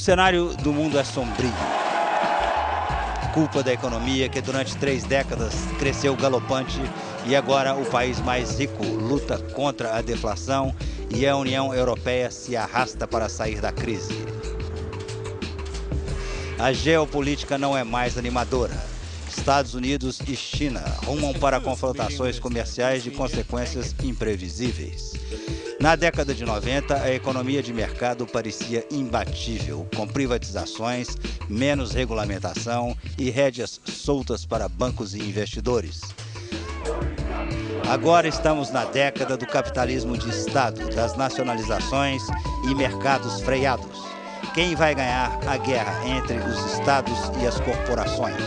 cenário do mundo é sombrio. Culpa da economia que durante 3 décadas cresceu galopante e agora o país mais rico luta contra a deflação e a União Europeia se arrasta para sair da crise. A geopolítica não é mais animadora. Estados Unidos e China rumam para confrontações comerciais de consequências imprevisíveis. Na década de 90, a economia de mercado parecia imbatível, com privatizações, menos regulamentação e rédeas soltas para bancos e investidores. Agora estamos na década do capitalismo de Estado, das nacionalizações e mercados freados. Quem vai ganhar a guerra entre os Estados e as corporações?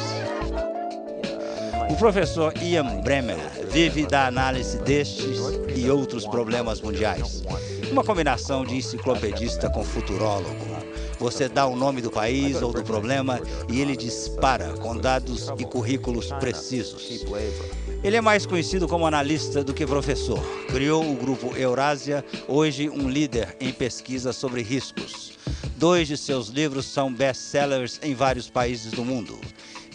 O professor Ian Bremmer vive da análise destes e outros problemas mundiais. Uma combinação de enciclopedista com futurólogo. Você dá o nome do país ou do problema e ele dispara com dados e currículos precisos. Ele é mais conhecido como analista do que professor. Criou o grupo Eurasia, hoje um líder em pesquisa sobre riscos. 2 de seus livros são best-sellers em vários países do mundo.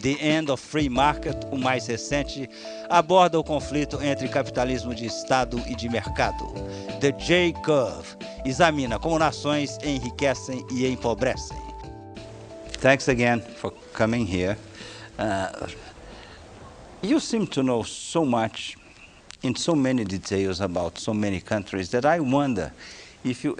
The End of Free Market, o mais recente, aborda o conflito entre capitalismo de Estado e de mercado. The J-Curve examina como nações enriquecem e empobrecem. Thanks again for coming here. You seem to know so much in so many details about so many countries that I wonder if you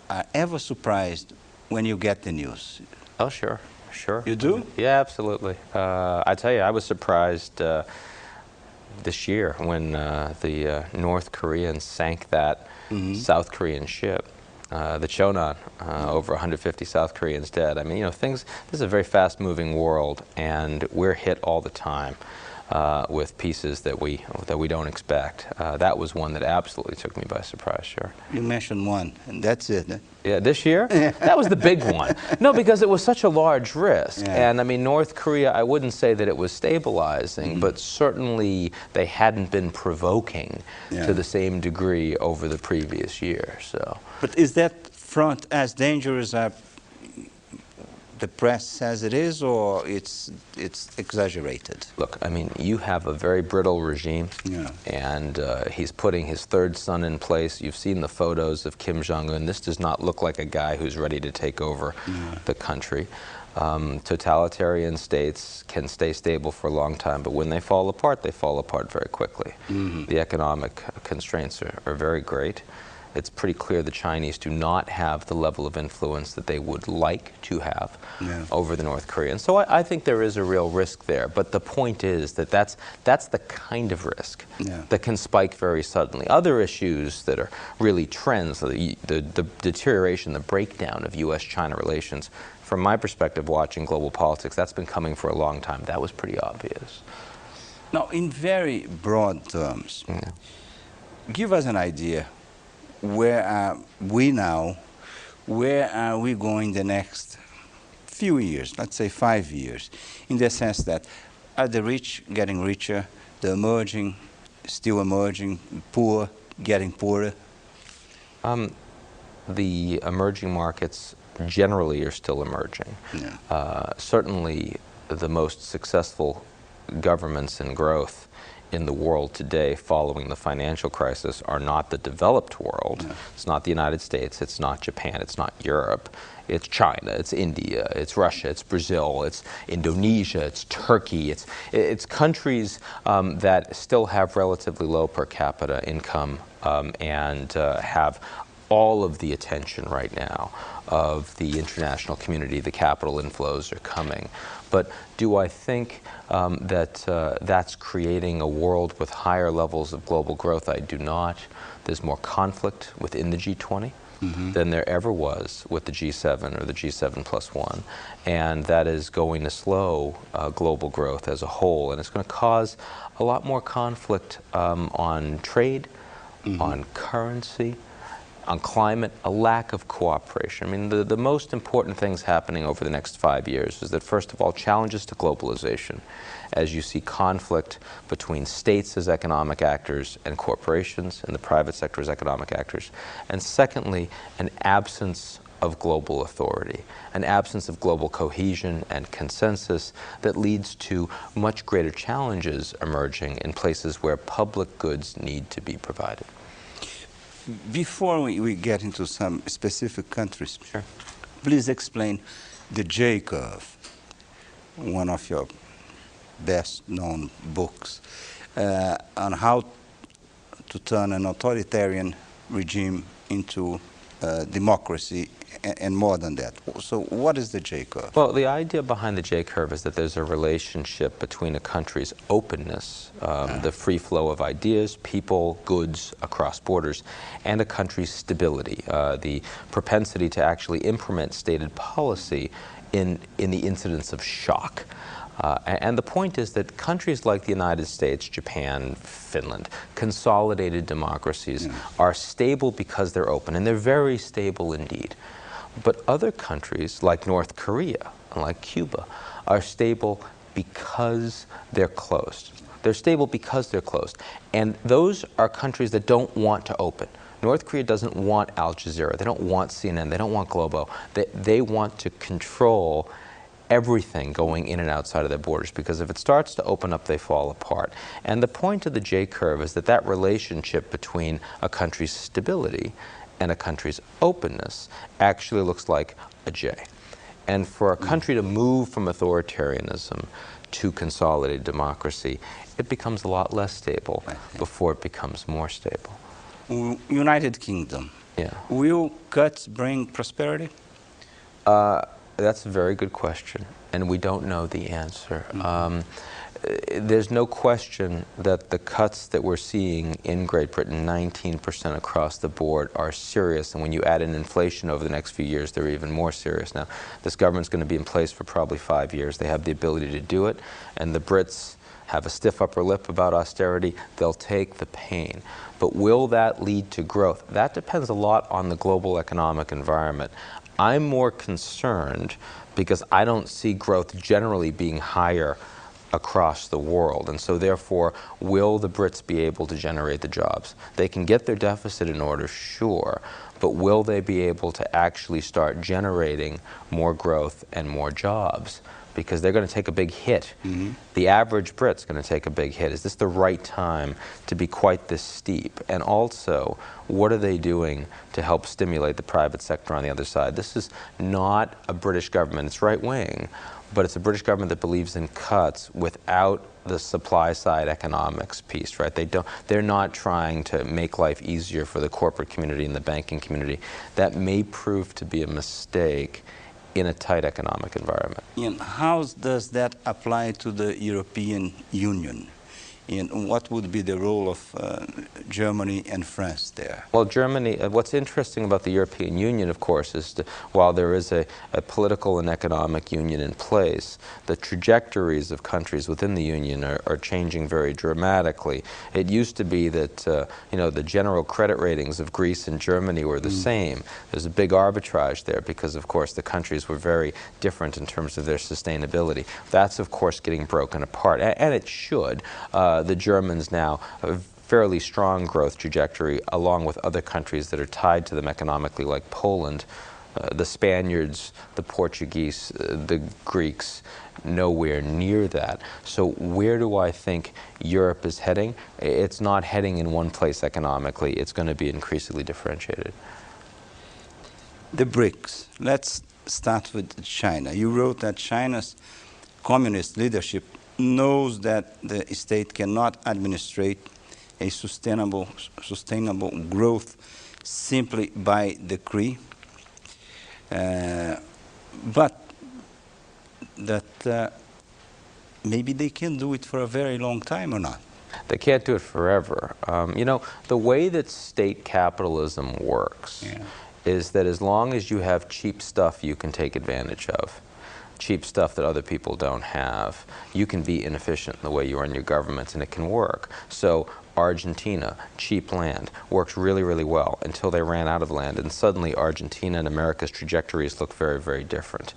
are ever surprised when you get the news. Oh, sure. Sure. You do? Yeah, absolutely. I tell you, I was surprised this year when the North Koreans sank that South Korean ship, the Chonan, over 150 South Koreans dead. I mean, you know, this is a very fast-moving world, and we're hit all the time with pieces that we don't expect. That was one that absolutely took me by surprise, sure. You mentioned one, and that's it. Huh? Yeah, this year? That was the big one. No, because it was such a large risk. Yeah. And I mean, North Korea, I wouldn't say that it was stabilizing, but certainly they hadn't been provoking to the same degree over the previous year. So. But is that front as dangerous as the press says it is, or it's exaggerated? Look, I mean, you have a very brittle regime, and he's putting his 3rd son in place. You've seen the photos of Kim Jong-un. This does not look like a guy who's ready to take over the country. Totalitarian states can stay stable for a long time, but when they fall apart very quickly. The economic constraints are very great. It's pretty clear the Chinese do not have the level of influence that they would like to have over the North Koreans. So I think there is a real risk there. But the point is that that's the kind of risk that can spike very suddenly. Other issues that are really trends, the deterioration, the breakdown of U.S.-China relations, from my perspective, watching global politics, that's been coming for a long time. That was pretty obvious. Now, in very broad terms, give us an idea. Where are we now? Where are we going the next few years, let's say 5 years, in the sense that are the rich getting richer, the emerging still emerging, poor getting poorer? The emerging markets generally are still emerging. Certainly the most successful governments in growth in the world today following the financial crisis are not the developed world. It's not the United States, it's not Japan, it's not Europe, it's China, it's India, it's Russia, it's Brazil, it's Indonesia, it's Turkey, it's countries that still have relatively low per capita income and have all of the attention right now of the international community. The capital inflows are coming. But do I think that that's creating a world with higher levels of global growth? I do not. There's more conflict within the G20 than there ever was with the G7 or the G7 plus 1. And that is going to slow global growth as a whole. And it's going to cause a lot more conflict on trade, on currency, on climate, a lack of cooperation. I mean, the most important things happening over the next 5 years is that, first of all, challenges to globalization, as you see conflict between states as economic actors and corporations and the private sector as economic actors. And secondly, an absence of global authority, an absence of global cohesion and consensus that leads to much greater challenges emerging in places where public goods need to be provided. Before we get into some specific countries, Sure. please explain the J curve, one of your best-known books, on how to turn an authoritarian regime into democracy, and more than that. So what is the J curve? Well, the idea behind the J curve is that there's a relationship between a country's openness, the free flow of ideas, people, goods across borders, and a country's stability, the propensity to actually implement stated policy in the incidence of shock. And the point is that countries like the United States, Japan, Finland, consolidated democracies, are stable because they're open, and they're very stable indeed. But other countries, like North Korea and like Cuba, are stable because they're closed. They're stable because they're closed. And those are countries that don't want to open. North Korea doesn't want Al Jazeera. They don't want CNN. They don't want Globo. They want to control everything going in and outside of their borders, because if it starts to open up, they fall apart. And the point of the J curve is that that relationship between a country's stability and a country's openness actually looks like a J. And for a country to move from authoritarianism to consolidated democracy, it becomes a lot less stable before it becomes more stable. United Kingdom. Yeah. Will cuts bring prosperity? That's a very good question, and we don't know the answer. There's no question that the cuts that we're seeing in Great Britain, 19% across the board, are serious, and when you add in inflation over the next few years, they're even more serious. Now, this government's going to be in place for probably 5 years. They have the ability to do it, and the Brits have a stiff upper lip about austerity. They'll take the pain. But will that lead to growth? That depends a lot on the global economic environment. I'm more concerned because I don't see growth generally being higher across the world, and so therefore, will the Brits be able to generate the jobs? They can get their deficit in order, sure, but will they be able to actually start generating more growth and more jobs? Because they're going to take a big hit. The average Brit's going to take a big hit. Is this the right time to be quite this steep? And also, what are they doing to help stimulate the private sector on the other side? This is not a British government. It's right-wing, but it's a British government that believes in cuts without the supply side economics piece, right? They're not trying to make life easier for the corporate community and the banking community. That may prove to be a mistake in a tight economic environment. And how does that apply to the European Union? And what would be the role of Germany and France there? Well, Germany, what's interesting about the European Union, of course, is while there is a political and economic union in place, the trajectories of countries within the union are changing very dramatically. It used to be that the general credit ratings of Greece and Germany were the same. There's a big arbitrage there because, of course, the countries were very different in terms of their sustainability. That's, of course, getting broken apart, and it should. The Germans now have a fairly strong growth trajectory along with other countries that are tied to them economically, like Poland, the Spaniards, the Portuguese, the Greeks, nowhere near that. So where do I think Europe is heading? It's not heading in one place economically. It's going to be increasingly differentiated. The BRICS. Let's start with China. You wrote that China's communist leadership knows that the state cannot administrate a sustainable growth simply by decree, but that maybe they can do it for a very long time or not. They can't do it forever. The way that state capitalism works is that as long as you have cheap stuff you can take advantage of, cheap stuff that other people don't have, you can be inefficient in the way you run your governments, and it can work. So Argentina, cheap land, worked really, really well until they ran out of land, and suddenly Argentina and America's trajectories look very, very different.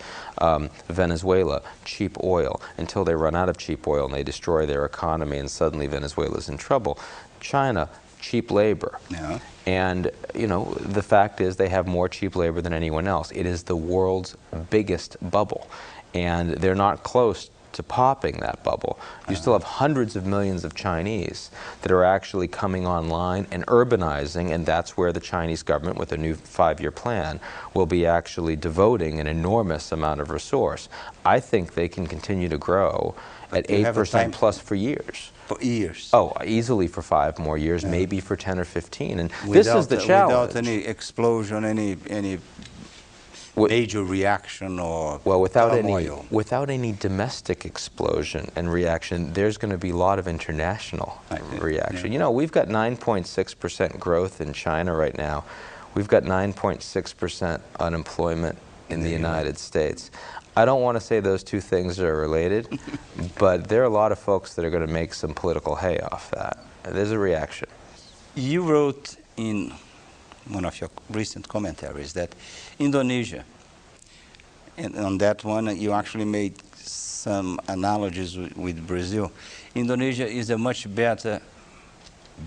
Venezuela, cheap oil, until they run out of cheap oil and they destroy their economy, and suddenly Venezuela's in trouble. China, cheap labor. Yeah. And, you know, the fact is they have more cheap labor than anyone else. It is the world's biggest bubble. And they're not close to popping that bubble. You still have hundreds of millions of Chinese that are actually coming online and urbanizing, and that's where the Chinese government, with a new 5-year plan, will be actually devoting an enormous amount of resource. I think they can continue to grow at 8% plus for years. For years. Oh, easily for 5 more years, maybe for 10 or 15. And this is the challenge. Without any explosion, any major reaction or turmoil. Without any domestic explosion and reaction, there's going to be a lot of international reaction. Yeah. You know, we've got 9.6% growth in China right now. We've got 9.6% unemployment in the United States. I don't want to say those two things are related, but there are a lot of folks that are going to make some political hay off that. There's a reaction. You wrote in one of your recent commentaries that Indonesia, and on that one you actually made some analogies with Brazil. Indonesia is a much better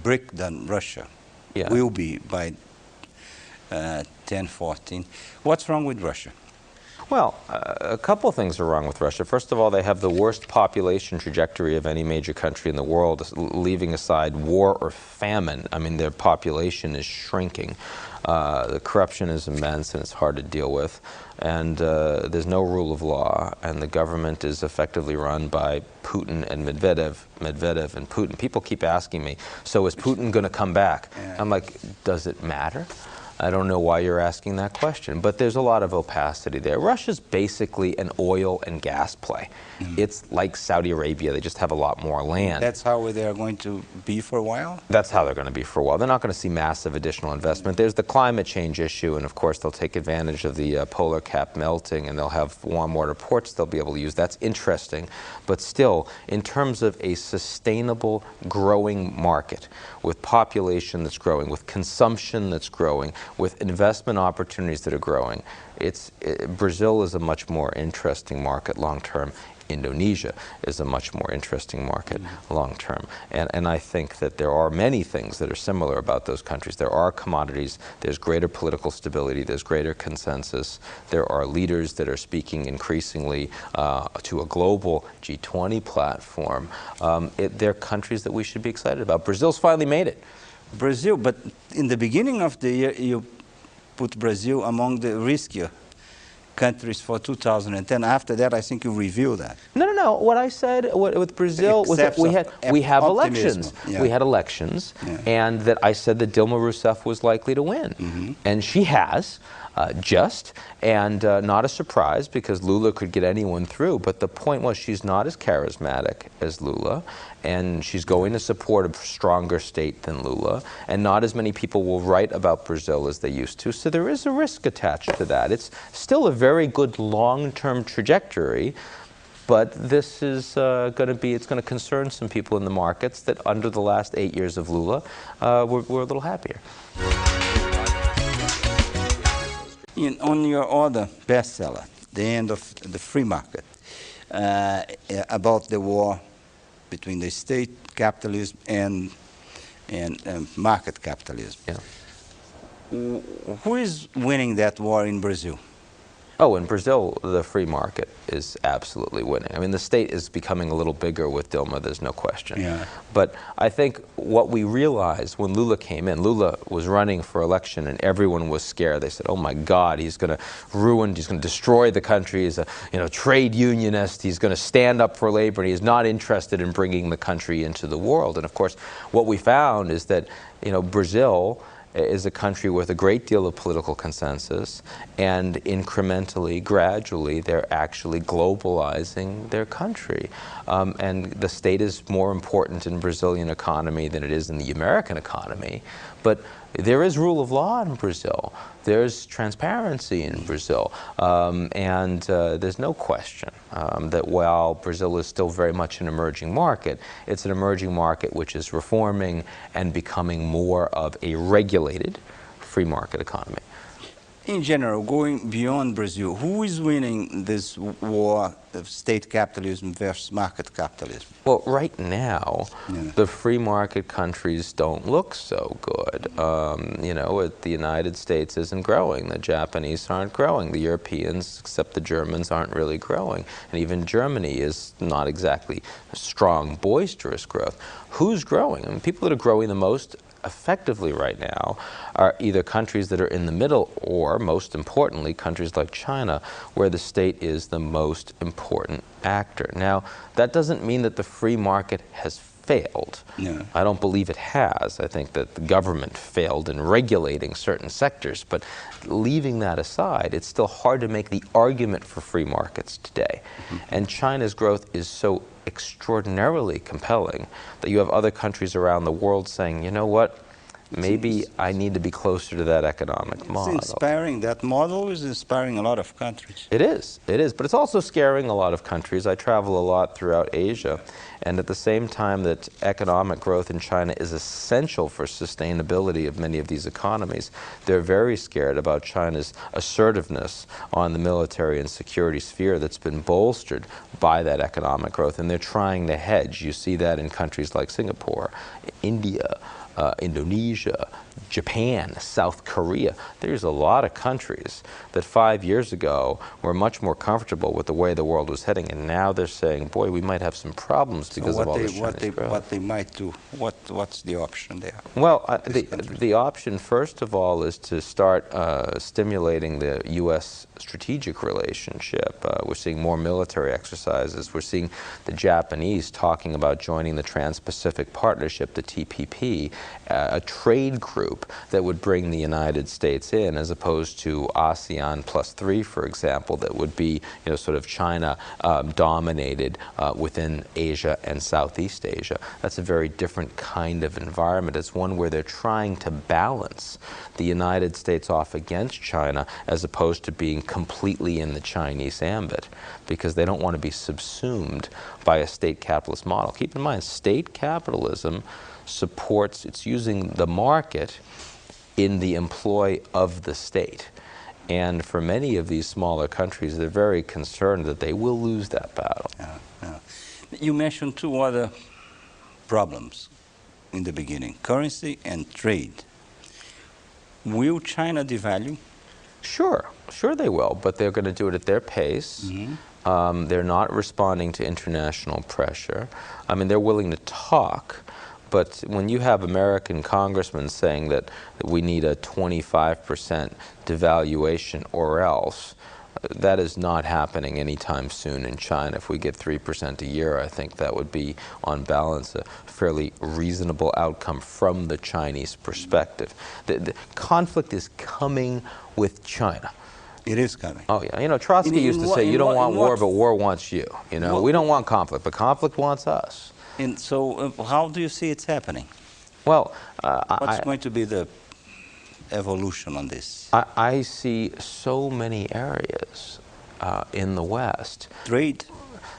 brick than Russia. Yeah. Will be by 10-14. What's wrong with Russia? Well, a couple things are wrong with Russia. First of all, they have the worst population trajectory of any major country in the world, leaving aside war or famine. I mean, their population is shrinking. The corruption is immense and it's hard to deal with. And there's no rule of law, and the government is effectively run by Putin and Medvedev and Putin. People keep asking me, so is Putin going to come back? Yeah. I'm like, does it matter? I don't know why you're asking that question, but there's a lot of opacity there. Russia's basically an oil and gas play. It's like Saudi Arabia. They just have a lot more land. That's how they are going to be for a while? That's how they're going to be for a while. They're not going to see massive additional investment. There's the climate change issue, and of course they'll take advantage of the polar cap melting, and they'll have warm water ports they'll be able to use. That's interesting. But still, in terms of a sustainable, growing market, with population that's growing, with consumption that's growing, with investment opportunities that are growing, Brazil is a much more interesting market long term. Indonesia is a much more interesting market long term. And I think that there are many things that are similar about those countries. There are commodities, there's greater political stability, there's greater consensus, there are leaders that are speaking increasingly to a global G20 platform. They're countries that we should be excited about. Brazil's finally made it. Brazil, but in the beginning of the year, you put Brazil among the riskier countries for 2010. After that, I think you revealed that. No. What I said with Brazil was that we have elections. Yeah. We had elections, and that I said that Dilma Rousseff was likely to win, and she has. And not a surprise because Lula could get anyone through, but the point was she's not as charismatic as Lula, and she's going to support a stronger state than Lula, and not as many people will write about Brazil as they used to, so there is a risk attached to that. It's still a very good long-term trajectory, but this is it's going to concern some people in the markets that under the last 8 years of Lula, we're a little happier. On your other bestseller, The End of the Free Market, about the war between the state capitalism and market capitalism. Yeah. Who is winning that war in Brazil? Oh, in Brazil, the free market is absolutely winning. I mean, the state is becoming a little bigger with Dilma, there's no question. Yeah. But I think what we realized when Lula came in, Lula was running for election and everyone was scared. They said, oh my God, he's going to ruin, he's going to destroy the country. He's a trade unionist. He's going to stand up for labor, and he's not interested in bringing the country into the world. And of course, what we found is that, Brazil is a country with a great deal of political consensus, and incrementally, gradually, they're actually globalizing their country. And the state is more important in the Brazilian economy than it is in the American economy. But there is rule of law in Brazil. There's transparency in Brazil. And there's no question that while Brazil is still very much an emerging market, it's an emerging market which is reforming and becoming more of a regulated free market economy. In general, going beyond Brazil, who is winning this war of state capitalism versus market capitalism? Well, right now, the free market countries don't look so good. You know, the United States isn't growing. The Japanese aren't growing. The Europeans, except the Germans, aren't really growing. And even Germany is not exactly strong, boisterous growth. Who's growing? I mean, people that are growing the most effectively right now are either countries that are in the middle or, most importantly, countries like China, where the state is the most important actor. Now, that doesn't mean that the free market has failed. No. I don't believe it has. I think that the government failed in regulating certain sectors, but leaving that aside, it's still hard to make the argument for free markets today. And China's growth is so extraordinarily compelling that you have other countries around the world saying, you know what, maybe I need to be closer to that economic model. It's inspiring. That model is inspiring a lot of countries. It is, but it's also scaring a lot of countries. I travel a lot throughout Asia, and at the same time that economic growth in China is essential for sustainability of many of these economies, they're very scared about China's assertiveness on the military and security sphere that's been bolstered by that economic growth, and they're trying to hedge. You see that in countries like Singapore, India, Indonesia, Japan, South Korea. There's a lot of countries that 5 years ago were much more comfortable with the way the world was heading, and now they're saying, boy, we might have some problems because of all this Chinese growth. What they might do, what's the option there? Well, the option, first of all, is to start stimulating the U.S. strategic relationship. We're seeing more military exercises. We're seeing the Japanese talking about joining the Trans-Pacific Partnership, the TPP, a trade group that would bring the United States in, as opposed to ASEAN +3, for example, that would be, you know, sort of China dominated within Asia and Southeast Asia. That's a very different kind of environment. It's one where they're trying to balance the United States off against China, as opposed to being completely in the Chinese ambit, because they don't want to be subsumed by a state capitalist model. Keep in mind, state capitalism supports, it's using the market in the employ of the state. And for many of these smaller countries, they're very concerned that they will lose that battle. You mentioned two other problems in the beginning, currency and trade. Will China devalue? Sure they will, but they're going to do it at their pace. They're not responding to international pressure. I mean, they're willing to talk, but when you have American congressmen saying that we need a 25% devaluation or else, that is not happening anytime soon in China. If we get 3% a year, I think that would be, on balance, a fairly reasonable outcome from the Chinese perspective. The conflict is coming with China. It is coming. Oh, yeah. You know, Trotsky used to say, you don't want war, but war wants you. You know, we don't want conflict, but conflict wants us. And so how do you see it's happening? Well, what's going to be the evolution on this? I see so many areas in the West.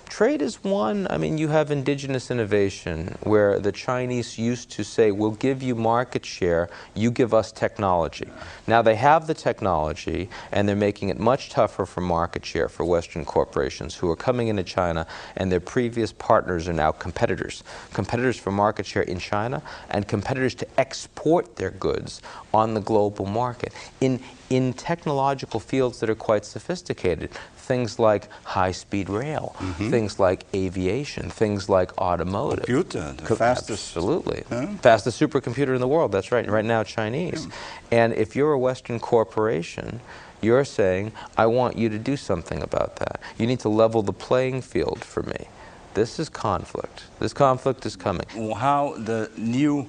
Trade is one. I mean, you have indigenous innovation, where the Chinese used to say, we'll give you market share, you give us technology. Now they have the technology, and they're making it much tougher for market share for Western corporations who are coming into China, and their previous partners are now competitors. Competitors for market share in China, and competitors to export their goods on the global market in technological fields that are quite sophisticated. Things like high-speed rail, things like aviation, things like automotive. Computer, the fastest. Absolutely. Fastest supercomputer in the world, that's right. Right now, Chinese. And if you're a Western corporation, you're saying, I want you to do something about that. You need to level the playing field for me. This is conflict. This conflict is coming. How the new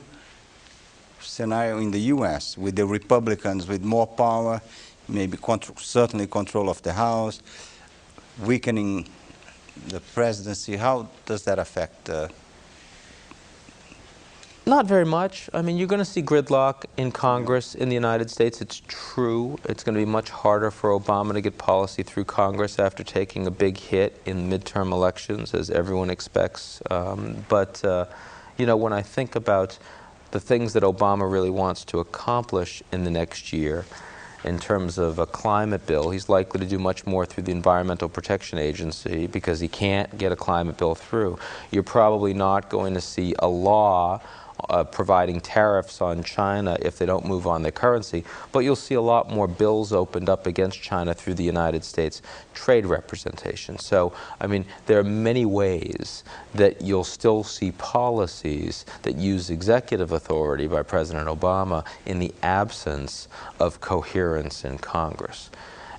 scenario in the U.S. with the Republicans with more power, maybe certainly control of the House, weakening the presidency, how does that affect? Not very much. I mean, you're going to see gridlock in Congress in the United States. It's true. It's going to be much harder for Obama to get policy through Congress after taking a big hit in midterm elections, as everyone expects. But you know, when I think about the things that Obama really wants to accomplish in the next year, in terms of a climate bill. He's likely to do much more through the Environmental Protection Agency because he can't get a climate bill through. You're probably not going to see a law providing tariffs on China if they don't move on their currency, but you'll see a lot more bills opened up against China through the United States trade representation. So, I mean, there are many ways that you'll still see policies that use executive authority by President Obama in the absence of coherence in Congress.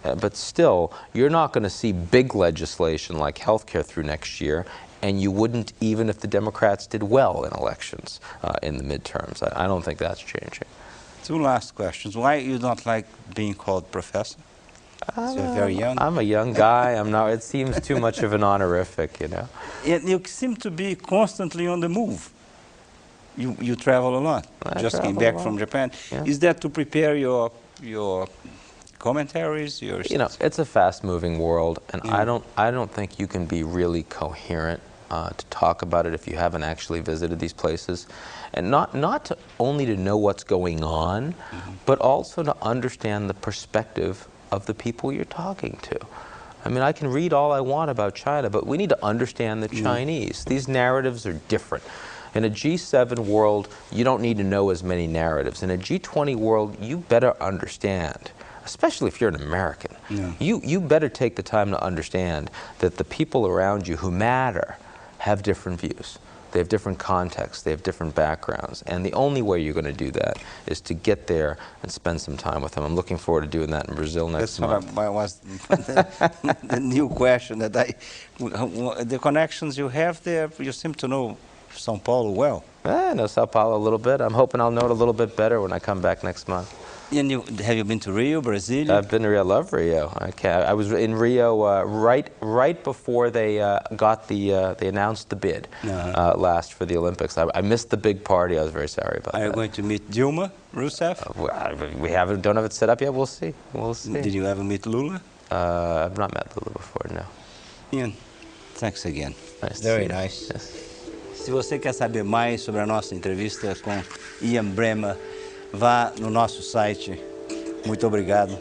But still, you're not going to see big legislation like health care through next year, and you wouldn't even if the Democrats did well in elections in the midterms. I don't think that's changing. Two last questions. Why you don't like being called professor? You're very young. I'm a young guy. I'm not. It seems too much of an honorific, you know. You seem to be constantly on the move. You travel a lot. Just came back from Japan. Yeah. Is that to prepare your commentaries? You know, it's a fast-moving world, and I don't think you can be really coherent to talk about it if you haven't actually visited these places, and not only to know what's going on, but also to understand the perspective of the people you're talking to. I mean, I can read all I want about China, but we need to understand the Chinese. These narratives are different. In a G7 world, you don't need to know as many narratives. In a G20 world, you better understand, especially if you're an American. You better take the time to understand that the people around you who matter have different views. They have different contexts, they have different backgrounds, and the only way you're going to do that is to get there and spend some time with them. I'm looking forward to doing that in Brazil next month. That was the new question that the connections you have there, you seem to know São Paulo well. I know São Paulo a little bit. I'm hoping I'll know it a little bit better when I come back next month. And have you been to Rio, Brasilia? I've been to Rio. I love Rio. I was in Rio right before they they announced the bid last for the Olympics. I missed the big party. I was very sorry about that. Are you going to meet Dilma Rousseff? We don't have it set up yet. We'll see. We'll see. Did you ever meet Lula? I've not met Lula before. No. Ian, thanks again. Nice. Very nice. Yes. Se você quer saber mais sobre a nossa entrevista com Ian Bremmer, vá no nosso site. Muito obrigado.